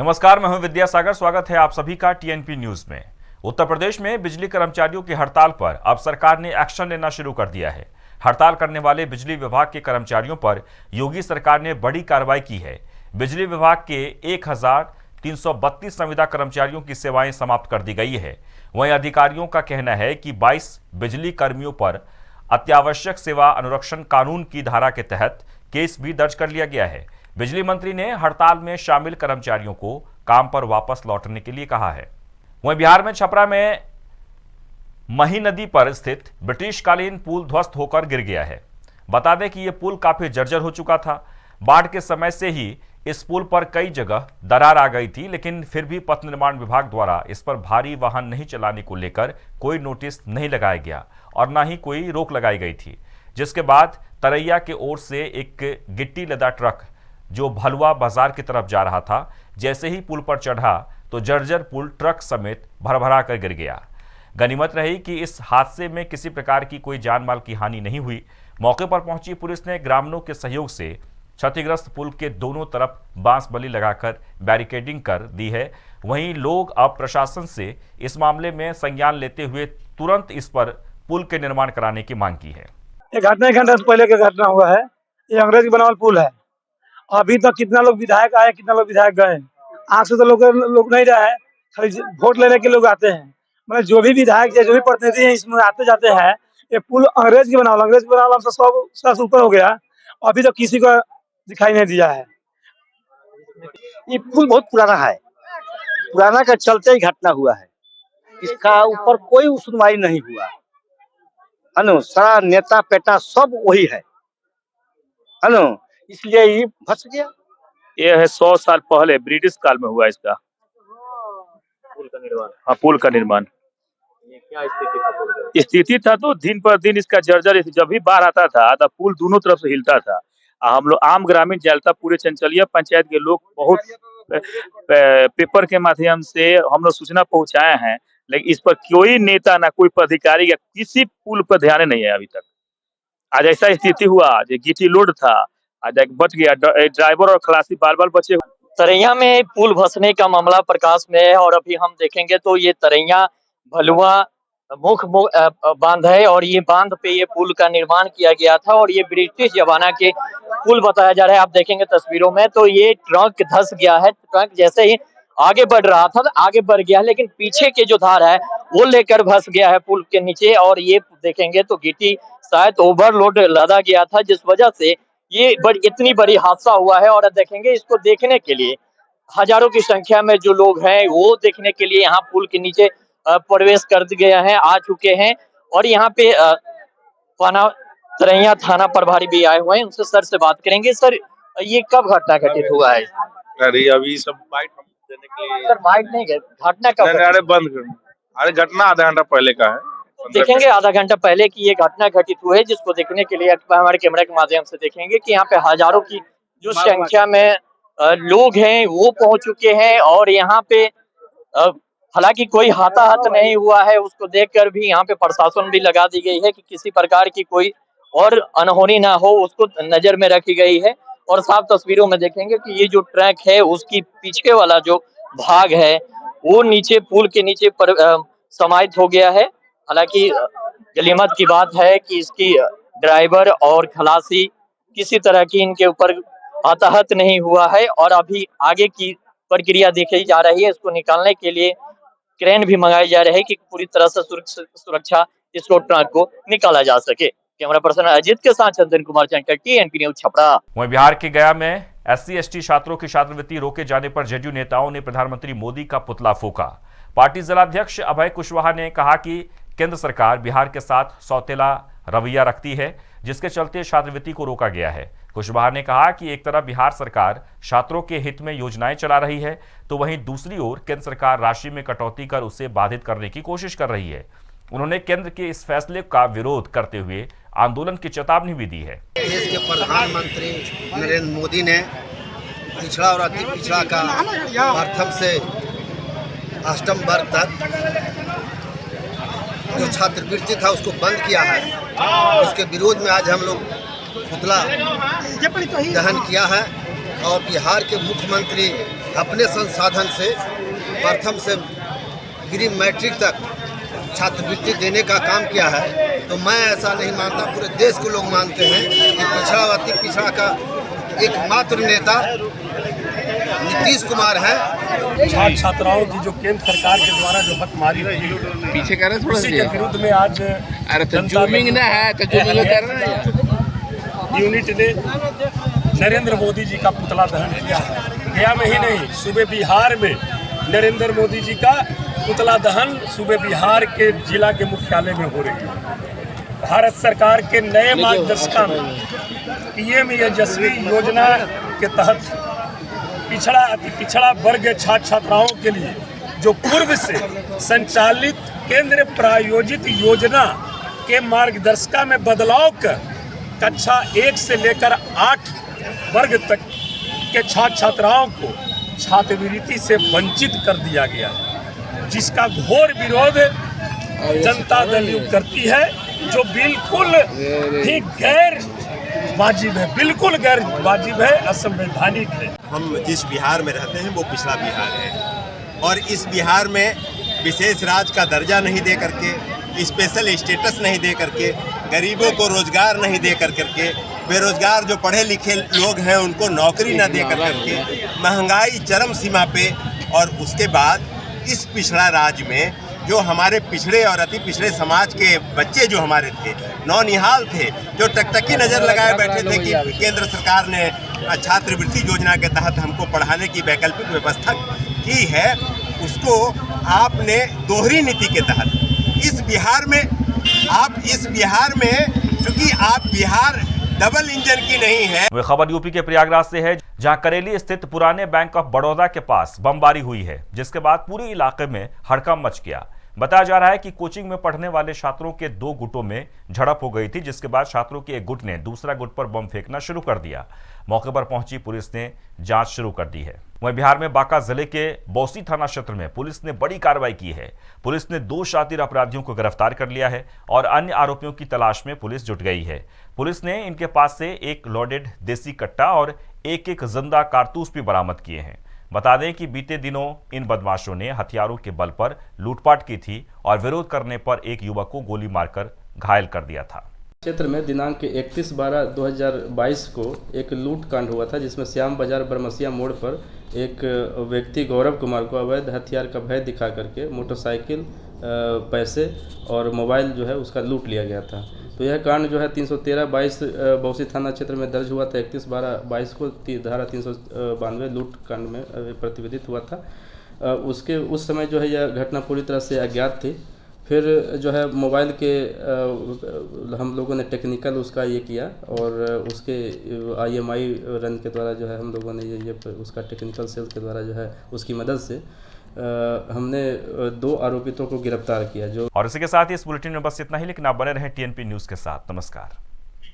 नमस्कार, मैं हूं विद्यासागर। स्वागत है आप सभी का टीएनपी न्यूज में। उत्तर प्रदेश में बिजली कर्मचारियों की हड़ताल पर अब सरकार ने एक्शन लेना शुरू कर दिया है। हड़ताल करने वाले बिजली विभाग के कर्मचारियों पर योगी सरकार ने बड़ी कार्रवाई की है। बिजली विभाग के 1332 संविदा कर्मचारियों की सेवाएं समाप्त कर दी गई है। वहीं अधिकारियों का कहना है कि 22 बिजली कर्मियों पर अत्यावश्यक सेवा अनुरक्षण कानून की धारा के तहत केस भी दर्ज कर लिया गया है। बिजली मंत्री ने हड़ताल में शामिल कर्मचारियों को काम पर वापस लौटने के लिए कहा है। वहीं बिहार में छपरा में मही नदी पर स्थित ब्रिटिशकालीन पुल ध्वस्त होकर गिर गया है। बता दें कि यह पुल काफी जर्जर हो चुका था। बाढ़ के समय से ही इस पुल पर कई जगह दरार आ गई थी, लेकिन फिर भी पथ निर्माण विभाग द्वारा इस पर भारी वाहन नहीं चलाने को लेकर कोई नोटिस नहीं लगाया गया और न ही कोई रोक लगाई गई थी, जिसके बाद तरैया की ओर से एक गिट्टी लदा ट्रक जो भलुआ बाजार की तरफ जा रहा था, जैसे ही पुल पर चढ़ा तो जर्जर पुल ट्रक समेत भरभरा कर गिर गया। गनीमत रही कि इस हादसे में किसी प्रकार की कोई जान माल की हानि नहीं हुई। मौके पर पहुंची पुलिस ने ग्रामीणों के सहयोग से क्षतिग्रस्त पुल के दोनों तरफ बांस बल्ली लगाकर बैरिकेडिंग कर दी है। वहीं लोग अब प्रशासन से इस मामले में संज्ञान लेते हुए तुरंत इस पर पुल के निर्माण कराने की मांग की है। ये घटना 1 घंटा पहले का घटना हुआ है। ये अंग्रेज बनावल पुल है। अभी तक कितना लोग विधायक आए, कितना लोग विधायक गए। आंख से तो लोग नहीं रहे, खाली वोट लेने के लोग आते हैं। मतलब जो भी विधायक जो भी प्रतिनिधि हैं इसमें आते जाते हैं। ये पुल अंग्रेज की बनावल हमसे 100 से ऊपर हो गया। अभी तक किसी को दिखाई नहीं दिया है। ये पुल बहुत पुराना है, पुराना का चलते ही घटना हुआ है। इसका ऊपर कोई सुनवाई नहीं हुआ है ना। सारा नेता पेटा सब वही है ना, इसलिए ये फंस गया। ये है 100 साल पहले ब्रिटिश काल में हुआ इसका पुल का निर्माण। हाँ, पुल का निर्माण। ये क्या स्थिति था तो दिन पर दिन इसका जर्जर, जब भी बाढ़ आता था तो पुल दोनों तरफ से हिलता था। हम लोग आम ग्रामीण जलता पूरे चंचलिया पंचायत के लोग बहुत पेपर के माध्यम से हम लोग सूचना पहुंचाए हैं, लेकिन इस पर कोई नेता ना कोई पदाधिकारी या किसी पुल पर ध्यान नहीं है अभी तक। आज ऐसा स्थिति हुआ, आज गिट्टी लोड था, आज एक बच गया, ड्राइवर और खलासी बाल बचे। तरैया में पुल धंसने का मामला प्रकाश में है और अभी हम देखेंगे तो ये तरैया भलुआ मुख्य बांध है और ये बांध पे ये पुल का निर्माण किया गया था और ये ब्रिटिश जमाना के पुल बताया जा रहा है। आप देखेंगे तस्वीरों में तो ये ट्रक धंस गया है। ट्रक जैसे ही आगे बढ़ रहा था आगे बढ़ गया, लेकिन पीछे के जो धार है वो लेकर धंस गया है पुल के नीचे। और ये देखेंगे तो गिट्टी शायद ओवरलोड लदा गया था, जिस वजह से ये इतनी बड़ी हादसा हुआ है। और देखेंगे इसको देखने के लिए हजारों की संख्या में जो लोग हैं वो देखने के लिए यहाँ पुल के नीचे प्रवेश कर गए हैं, आ चुके हैं। और यहाँ पे तरैया थाना प्रभारी भी आए हुए हैं, उनसे सर से बात करेंगे। सर, ये कब घटना घटित हुआ है? अरे अभी सब बाइट देने के लिए सर बाइट नहीं गए, घटना कब? अरे बंद कर। अरे घटना आधा घंटा पहले का है। देखेंगे आधा घंटा पहले की ये घटना घटित हुई है, जिसको देखने के लिए हमारे कैमरे के माध्यम से देखेंगे कि यहाँ पे हजारों की जो संख्या में लोग हैं वो पहुंच चुके हैं। और यहाँ पे हालांकि कोई हताहत नहीं हुआ है, उसको देखकर भी यहाँ पे प्रशासन भी लगा दी गई है कि किसी प्रकार की कोई और अनहोनी ना हो, उसको नजर में रखी गई है। और साफ तस्वीरों में देखेंगे कि ये जो ट्रैक है उसकी पीछे वाला जो भाग है वो नीचे पुल के नीचे पर समाहित हो गया है। हालांकि गनीमत की बात है कि इसकी ड्राइवर और खलासी किसी तरह की इनके ऊपर हताहत नहीं हुआ है। और अभी आगे की प्रक्रिया देखी जा रही है, इसको निकालने के लिए क्रेन भी मंगाई जा रही है कि पूरी तरह से सुरक्षा इस रोड ट्रक को निकाला जा सके। कैमरा पर्सन अजीत के साथ चंदन कुमार चंकर, टीएनपी न्यूज छपरा। वहीं बिहार के गया में SC/ST छात्रों की छात्रवृत्ति रोके जाने पर जदयू नेताओं ने प्रधानमंत्री मोदी का पुतला फूंका। पार्टी जिलाध्यक्ष अभय कुशवाहा ने कहा कि केंद्र सरकार बिहार के साथ सौतेला रवैया रखती है, जिसके चलते छात्रवृत्ति को रोका गया है। कुशवाहा ने कहा कि एक तरफ बिहार सरकार छात्रों के हित में योजनाएं चला रही है, तो वहीं दूसरी ओर केंद्र सरकार राशि में कटौती कर उसे बाधित करने की कोशिश कर रही है। उन्होंने केंद्र के इस फैसले का विरोध करते हुए आंदोलन की चेतावनी भी दी है। देश के प्रधानमंत्री नरेंद्र मोदी ने पिछड़ा और अति पिछड़ा का प्रथम से अष्टम वर्ग तक जो छात्रवृत्ति था उसको बंद किया है। उसके विरोध में आज हम लोग पुतला दहन किया है और बिहार के मुख्यमंत्री अपने संसाधन से प्रथम से प्री मैट्रिक तक छात्रवृत्ति देने का काम किया है, तो मैं ऐसा नहीं मानता, पूरे देश के लोग मानते हैं कि पिछड़ा व अति पिछड़ा का एकमात्र नेता नीतीश कुमार है। छात्र छात्राओं की जो केंद्र सरकार के द्वारा जो हक मारी रही पीछे कर रहे थोड़ा उसी के विरुद्ध में आज अरे तो जूमिंग ना है तो जूमिंग कर रहे हैं। यूनिट ने नरेंद्र मोदी जी का पुतला दहन किया है। गया में ही नहीं, सूबे बिहार में नरेंद्र मोदी जी का पुतला दहन सूबे बिहार के जिला के मुख्यालय में हो रही है। भारत सरकार के नए मार्गदर्शिका में पीएम यशस्वी योजना के तहत पिछड़ा अति पिछड़ा वर्ग छात्र छात्राओं के लिए जो पूर्व से संचालित केंद्र प्रायोजित योजना के मार्गदर्शिका में बदलाव कर कक्षा 1 से लेकर 8 वर्ग तक के छात्र छात्राओं को छात्रवृत्ति से वंचित कर दिया गया है, जिसका घोर विरोध जनता दल यू करती है, जो बिल्कुल ही गैर वाजिब है, बिल्कुल गैर वाजिब है, असंवैधानिक है। हम जिस बिहार में रहते हैं वो पिछड़ा बिहार है और इस बिहार में विशेष राज्य का दर्जा नहीं दे करके, स्पेशल स्टेटस नहीं दे करके, गरीबों को रोजगार नहीं दे करके, बेरोजगार जो पढ़े लिखे लोग हैं उनको नौकरी न दे करके, महंगाई चरम सीमा पे, और उसके बाद इस पिछड़ा राज्य में जो हमारे पिछड़े और अति पिछड़े समाज के बच्चे जो हमारे थे, नौनिहाल थे, जो टकटकी नज़र लगाए बैठे थे कि केंद्र सरकार ने छात्रवृत्ति योजना के तहत हमको पढ़ाने की वैकल्पिक व्यवस्था की है, उसको आपने दोहरी नीति के तहत इस बिहार में चूंकि आप बिहार डबल इंजन की नहीं है। वह खबर यूपी के प्रयागराज से है, जहां करेली स्थित पुराने बैंक ऑफ बड़ौदा के पास बमबारी हुई है, जिसके बाद पूरे इलाके में हड़कंप मच गया। बताया जा रहा है कि कोचिंग में पढ़ने वाले छात्रों के 2 गुटों में झड़प हो गई थी, जिसके बाद छात्रों के एक गुट ने दूसरा गुट पर बम फेंकना शुरू कर दिया। मौके पर पहुंची पुलिस ने जांच शुरू कर दी है। वहीं बिहार में बांका जिले के बौसी थाना क्षेत्र में पुलिस ने बड़ी कार्रवाई की है। पुलिस ने 2 शातिर अपराधियों को गिरफ्तार कर लिया है और अन्य आरोपियों की तलाश में पुलिस जुट गई है। पुलिस ने इनके पास से एक लोडेड देसी कट्टा और एक जिंदा कारतूस भी बरामद किए हैं। बता दें कि बीते दिनों इन बदमाशों ने हथियारों के बल पर लूटपाट की थी और विरोध करने पर एक युवक को गोली मारकर घायल कर दिया था। क्षेत्र में दिनांक 31/12/2022 को एक लूट कांड हुआ था, जिसमें श्याम बाजार बरमसिया मोड़ पर एक व्यक्ति गौरव कुमार को अवैध हथियार का भय दिखा करके मोटरसाइकिल, पैसे और मोबाइल जो है उसका लूट लिया गया था। तो यह कांड जो है 313/22 बौसी थाना क्षेत्र में दर्ज हुआ था। 31/12/22 को धारा 392 लूट कांड में प्रतिवेदित हुआ था। उस समय जो है यह घटना पूरी तरह से अज्ञात थी। फिर जो है मोबाइल के हम लोगों ने टेक्निकल उसका ये किया और उसके IMI रन के द्वारा जो है हम लोगों ने ये उसका टेक्निकल सेल के द्वारा जो है उसकी मदद से हमने 2 आरोपितों को गिरफ्तार किया। और इसी के साथ ही इस बुलेटिन में बस इतना ही, लेकिन आप बने रहें TNP न्यूज़ के साथ। नमस्कार।